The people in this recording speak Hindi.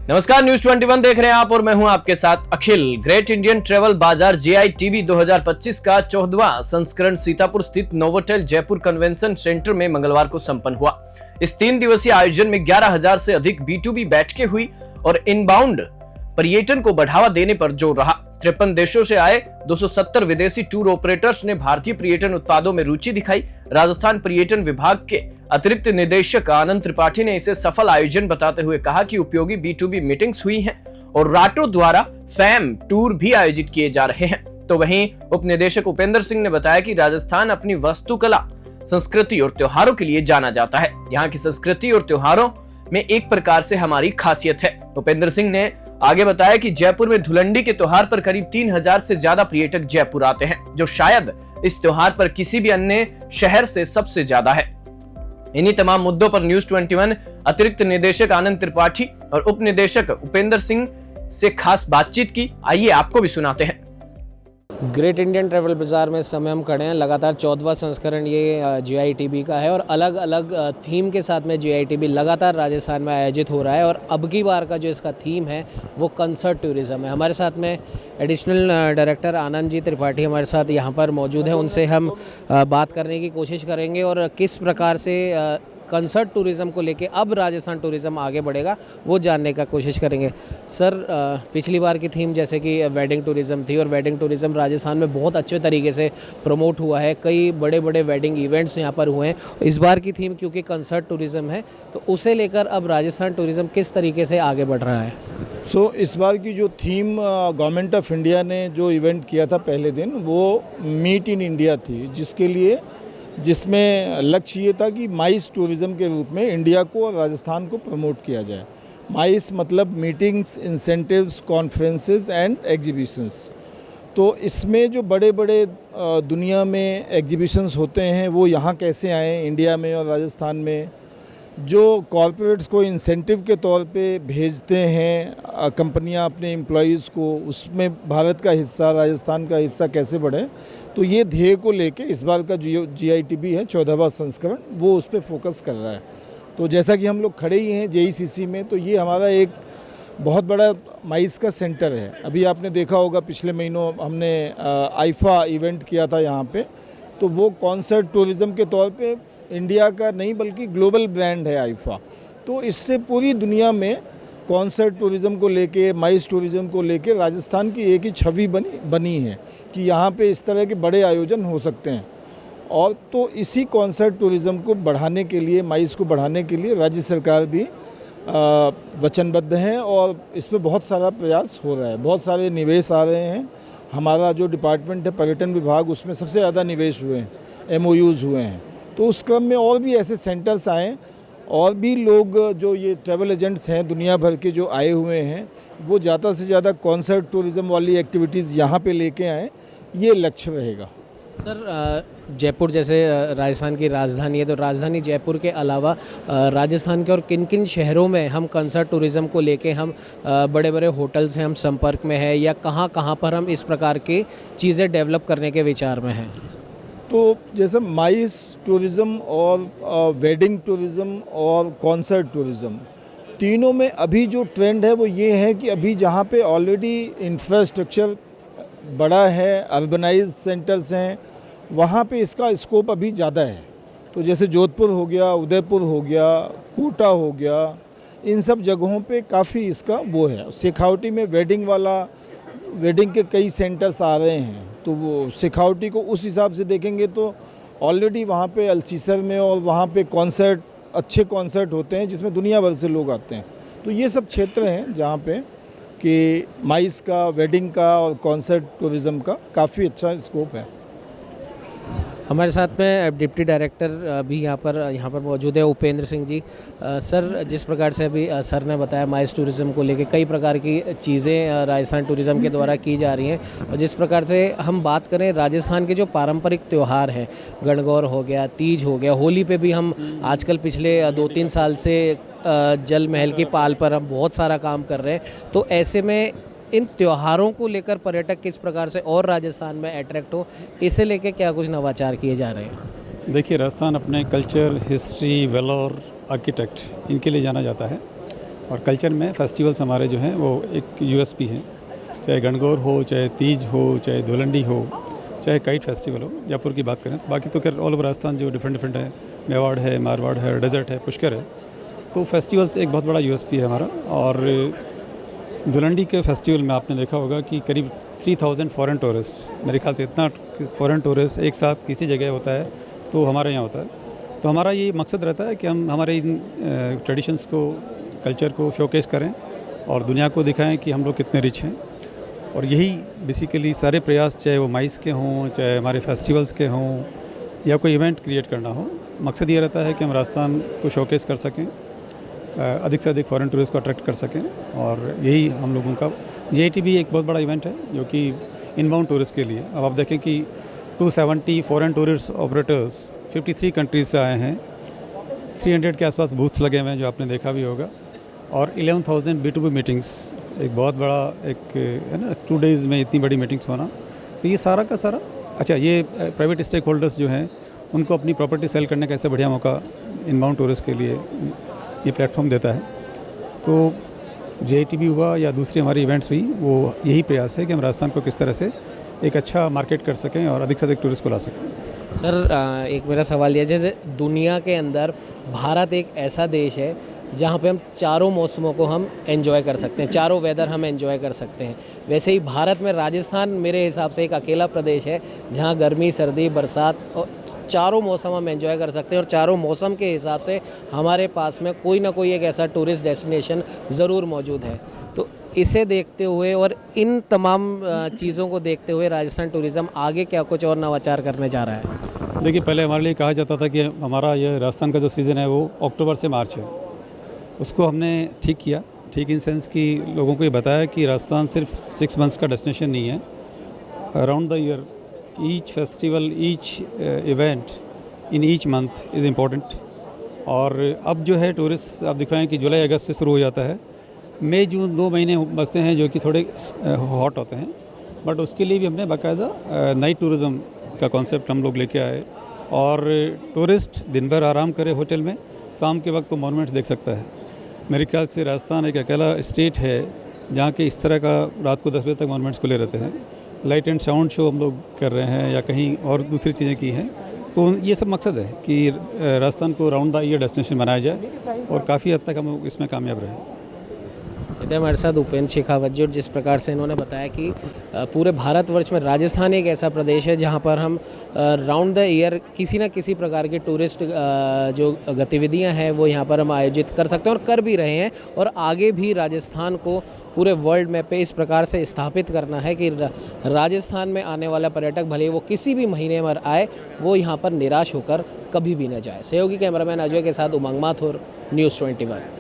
नमस्कार, न्यूज 21 देख रहे हैं आप और मैं हूं आपके साथ अखिल। ग्रेट इंडियन ट्रेवल बाजार GITB 2025 का 14वां संस्करण सीतापुर स्थित नोवोटेल जयपुर कन्वेंशन सेंटर में मंगलवार को संपन्न हुआ। इस 3 दिवसीय आयोजन में 11,000 से अधिक B2B बैठकें हुई और इनबाउंड पर्यटन को बढ़ावा देने पर जोर रहा। 53 देशों से आए 270 विदेशी टूर ऑपरेटर्स ने भारतीय पर्यटन उत्पादों में रुचि दिखाई। राजस्थान पर्यटन विभाग के अतिरिक्त निदेशक आनंद त्रिपाठी ने इसे सफल आयोजन बताते हुए कहा कि उपयोगी B2B मीटिंग्स हुई हैं और राटो द्वारा फैम टूर भी आयोजित किए जा रहे हैं। तो वहीं उप निदेशक उपेंद्र सिंह ने बताया कि राजस्थान अपनी वास्तुकला, संस्कृति और त्योहारों के लिए जाना जाता है। यहाँ की संस्कृति और त्योहारों में एक प्रकार से हमारी खासियत है। उपेंद्र सिंह ने आगे बताया कि जयपुर में धुलंडी के त्योहार पर करीब 3,000 से ज्यादा पर्यटक जयपुर आते हैं, जो शायद इस त्योहार पर किसी भी अन्य शहर से सबसे ज्यादा है। इन्हीं तमाम मुद्दों पर न्यूज 21 अतिरिक्त निदेशक आनंद त्रिपाठी और उप निदेशक उपेंद्र सिंह से खास बातचीत की। आइए आपको भी सुनाते हैं। ग्रेट इंडियन ट्रैवल बाजार में इस समय हम खड़े हैं। लगातार 14वां संस्करण ये GITB का है और अलग अलग थीम के साथ में GITB लगातार राजस्थान में आयोजित हो रहा है। और अब की बार का जो इसका थीम है वो कंसर्ट टूरिज़्म है। हमारे साथ में एडिशनल डायरेक्टर आनंद जी त्रिपाठी हमारे साथ यहाँ पर मौजूद हैं। उनसे हम बात करने की कोशिश करेंगे और किस प्रकार से कंसर्ट टूरिज़्म को लेके अब राजस्थान टूरिज़्म आगे बढ़ेगा वो जानने का कोशिश करेंगे। सर, पिछली बार की थीम जैसे कि वेडिंग टूरिज़्म थी और वेडिंग टूरिज़्म राजस्थान में बहुत अच्छे तरीके से प्रमोट हुआ है। कई बड़े बड़े वेडिंग इवेंट्स यहाँ पर हुए हैं। इस बार की थीम क्योंकि कंसर्ट टूरिज़्म है तो उसे लेकर अब राजस्थान टूरिज़्म किस तरीके से आगे बढ़ रहा है? इस बार की जो थीम गवर्नमेंट ऑफ इंडिया ने जो इवेंट किया था पहले दिन, वो मीट इन इंडिया थी, जिसमें लक्ष्य ये था कि माइस टूरिज़्म के रूप में इंडिया को और राजस्थान को प्रमोट किया जाए। माइस मतलब meetings, incentives, conferences and exhibitions. तो इसमें जो बड़े बड़े दुनिया में एग्जीबिशंस होते हैं वो यहाँ कैसे आए इंडिया में और राजस्थान में, जो कॉरपोरेट्स को इंसेंटिव के तौर पे भेजते हैं कंपनियां अपने एम्प्लॉइज़ को, उसमें भारत का हिस्सा, राजस्थान का हिस्सा कैसे बढ़े। तो ये ध्येय को लेके इस बार का GITB है 14वां संस्करण, वो उस पर फोकस कर रहा है। तो जैसा कि हम लोग खड़े ही हैं JECC में, तो ये हमारा एक बहुत बड़ा माइस का सेंटर है। अभी आपने देखा होगा पिछले महीनों हमने IFA इवेंट किया था यहाँ पे, तो वो कॉन्सर्ट टूरिज़्म के तौर पे इंडिया का नहीं बल्कि ग्लोबल ब्रांड है IFA। तो इससे पूरी दुनिया में कॉन्सर्ट टूरिज़्म को लेके, माइस टूरिज़्म को लेके राजस्थान की एक ही छवि बनी है कि यहाँ पे इस तरह के बड़े आयोजन हो सकते हैं। और तो इसी कॉन्सर्ट टूरिज़्म को बढ़ाने के लिए, माइस को बढ़ाने के लिए राज्य सरकार भी वचनबद्ध है और इस पर बहुत सारा प्रयास हो रहा है, बहुत सारे निवेश आ रहे हैं। हमारा जो डिपार्टमेंट है पर्यटन विभाग, उसमें सबसे ज़्यादा निवेश हुए हैं, MOUs हुए हैं। तो उस क्रम में और भी ऐसे सेंटर्स आएँ और भी लोग जो ये ट्रैवल एजेंट्स हैं दुनिया भर के जो आए हुए हैं, वो ज़्यादा से ज़्यादा कॉन्सर्ट टूरिज़्म वाली एक्टिविटीज़ यहाँ पे लेके आएँ, ये लक्ष्य रहेगा। सर, जयपुर जैसे राजस्थान की राजधानी है, तो राजधानी जयपुर के अलावा राजस्थान के और किन किन शहरों में हम कंसर्ट टूरिज़्म को लेके हम बड़े बड़े होटल से हम संपर्क में है या कहाँ कहाँ पर हम इस प्रकार की चीज़ें डेवलप करने के विचार में हैं? तो जैसे माइस टूरिज़्म और वेडिंग टूरिज़्म और कॉन्सर्ट टूरिज़्म, तीनों में अभी जो ट्रेंड है वो ये है कि अभी जहाँ पे ऑलरेडी इंफ्रास्ट्रक्चर बड़ा है, अर्बनाइज सेंटर्स हैं, वहाँ पे इसका स्कोप अभी ज़्यादा है। तो जैसे जोधपुर हो गया, उदयपुर हो गया, कोटा हो गया, इन सब जगहों पे काफ़ी इसका वो है। शेखावटी में वेडिंग के कई सेंटर्स आ रहे हैं, तो वो शेखावटी को उस हिसाब से देखेंगे तो ऑलरेडी वहाँ पे अल्सीसर में और वहाँ पे अच्छे कॉन्सर्ट होते हैं जिसमें दुनिया भर से लोग आते हैं। तो ये सब क्षेत्र हैं जहाँ पे कि माइस का, वेडिंग का और कॉन्सर्ट टूरिज़्म का काफ़ी अच्छा स्कोप है। हमारे साथ में डिप्टी डायरेक्टर भी यहाँ पर मौजूद है, उपेंद्र सिंह जी। सर, जिस प्रकार से अभी सर ने बताया माइस टूरिज़्म को लेके कई प्रकार की चीज़ें राजस्थान टूरिज़्म के द्वारा की जा रही हैं और जिस प्रकार से हम बात करें राजस्थान के जो पारंपरिक त्यौहार हैं, गणगौर हो गया, तीज हो गया, होली पे भी हम आजकल पिछले 2-3 साल से जल महल की पाल पर हम बहुत सारा काम कर रहे हैं। तो ऐसे में इन त्योहारों को लेकर पर्यटक किस प्रकार से और राजस्थान में अट्रैक्ट हो, इसे लेकर क्या कुछ नवाचार किए जा रहे हैं? देखिए, राजस्थान अपने कल्चर, हिस्ट्री, वेलोर, आर्किटेक्ट, इनके लिए जाना जाता है और कल्चर में फेस्टिवल्स हमारे जो हैं वो एक यूएसपी हैं, चाहे गणगौर हो, चाहे तीज हो, चाहे धुलंडी हो, चाहे काइट फेस्टिवल हो। जयपुर की बात करें तो बाकी तो खैर ऑल ओवर राजस्थान जो डिफरेंट है, मेवाड़ है, मारवाड़ है, डेजर्ट है, पुष्कर है, तो फेस्टिवल्स एक बहुत बड़ा यूएसपी है हमारा। और धुलंडी के फेस्टिवल में आपने देखा होगा कि करीब 3000 फॉरेन टूरिस्ट, मेरे ख्याल से इतना फॉरेन टूरिस्ट एक साथ किसी जगह होता है तो हमारे यहाँ होता है। तो हमारा ये मकसद रहता है कि हम हमारे इन ट्रेडिशंस को, कल्चर को शोकेस करें और दुनिया को दिखाएं कि हम लोग कितने रिच हैं। और यही बेसिकली सारे प्रयास, चाहे वो माइस के हों, चाहे हमारे फेस्टिवल्स के हों या कोई इवेंट क्रिएट करना हो, मकसद ये रहता है कि हम राजस्थान को शोकेस कर सकें, अधिक से अधिक फॉरेन टूरिस्ट को अट्रैक्ट कर सकें। और यही हम लोगों का JITB एक बहुत बड़ा इवेंट है जो कि इनबाउंड टूरिस्ट के लिए। अब आप देखें कि 270 फॉरेन टूरिस्ट ऑपरेटर्स 53 कंट्रीज से आए हैं, 300 के आसपास बूथ्स लगे हुए हैं जो आपने देखा भी होगा, और 11,000 B2B मीटिंग्स, एक बहुत बड़ा एक है ना, 2 डेज़ में इतनी बड़ी मीटिंग्स होना। तो ये सारा का सारा, अच्छा, ये प्राइवेट स्टेक होल्डर्स जो हैं उनको अपनी प्रॉपर्टी सेल करने का ऐसे बढ़िया मौका इनबाउंड टूरिस्ट के लिए ये प्लेटफॉर्म देता है। तो JITB हुआ या दूसरी हमारी इवेंट्स हुई, वो यही प्रयास है कि हम राजस्थान को किस तरह से एक अच्छा मार्केट कर सकें और अधिक से अधिक टूरिस्ट को ला सकें। सर, एक मेरा सवाल ये, जैसे दुनिया के अंदर भारत एक ऐसा देश है जहाँ पे हम चारों मौसमों को हम एंजॉय कर सकते हैं, चारों वेदर हम एंजॉय कर सकते हैं। वैसे ही भारत में राजस्थान मेरे हिसाब से एक अकेला प्रदेश है जहाँ गर्मी, सर्दी, बरसात और चारों मौसम हम एंजॉय कर सकते हैं। और चारों मौसम के हिसाब से हमारे पास में कोई ना कोई एक ऐसा टूरिस्ट डेस्टिनेशन ज़रूर मौजूद है। तो इसे देखते हुए और इन तमाम चीज़ों को देखते हुए राजस्थान टूरिज़्म आगे क्या कुछ और नवाचार करने जा रहा है? देखिए, पहले हमारे लिए कहा जाता था कि हमारा ये राजस्थान का जो सीज़न है वो अक्टूबर से मार्च है। उसको हमने ठीक किया, ठीक इन सेंस कि लोगों को ये बताया कि राजस्थान सिर्फ 6 मंथ्स का डेस्टिनेशन नहीं है, around the year each festival, each event in each month is important. और अब जो है टूरिस्ट आप दिखाएं कि जुलाई अगस्त से शुरू हो जाता है, मई जून 2 महीने बचते हैं जो कि थोड़े हॉट होते हैं, बट उसके लिए भी हमने बाकायदा नाइट टूरिज़्म का कॉन्सेप्ट हम लोग लेके आए। और टूरिस्ट दिन भर आराम करे होटल में, शाम के वक्त तो मॉन्यूमेंट्स देख सकता है। मेरे ख्याल से राजस्थान एक अकेला स्टेट है जहाँ के इस तरह का रात को 10 बजे तक मॉन्यूमेंट्स खुले रहते हैं। लाइट एंड साउंड शो हम लोग कर रहे हैं या कहीं और दूसरी चीज़ें की हैं। तो ये सब मकसद है कि राजस्थान को राउंड द ईयर डेस्टिनेशन बनाया जाए और काफ़ी हद तक हम इसमें कामयाब रहे। इधर हमारे साथ उपेंद्र शेखावत जी, और जिस प्रकार से इन्होंने बताया कि पूरे भारतवर्ष में राजस्थान एक ऐसा प्रदेश है जहां पर हम राउंड द ईयर किसी न किसी प्रकार की टूरिस्ट जो गतिविधियां हैं वो यहां पर हम आयोजित कर सकते हैं और कर भी रहे हैं। और आगे भी राजस्थान को पूरे वर्ल्ड मैप पे इस प्रकार से स्थापित करना है कि राजस्थान में आने वाला पर्यटक भले वो किसी भी महीने में आए, वो यहाँ पर निराश होकर कभी भी न जाए। सहयोगी कैमरामैन अजय के साथ उमंग माथुर, न्यूज़ 21।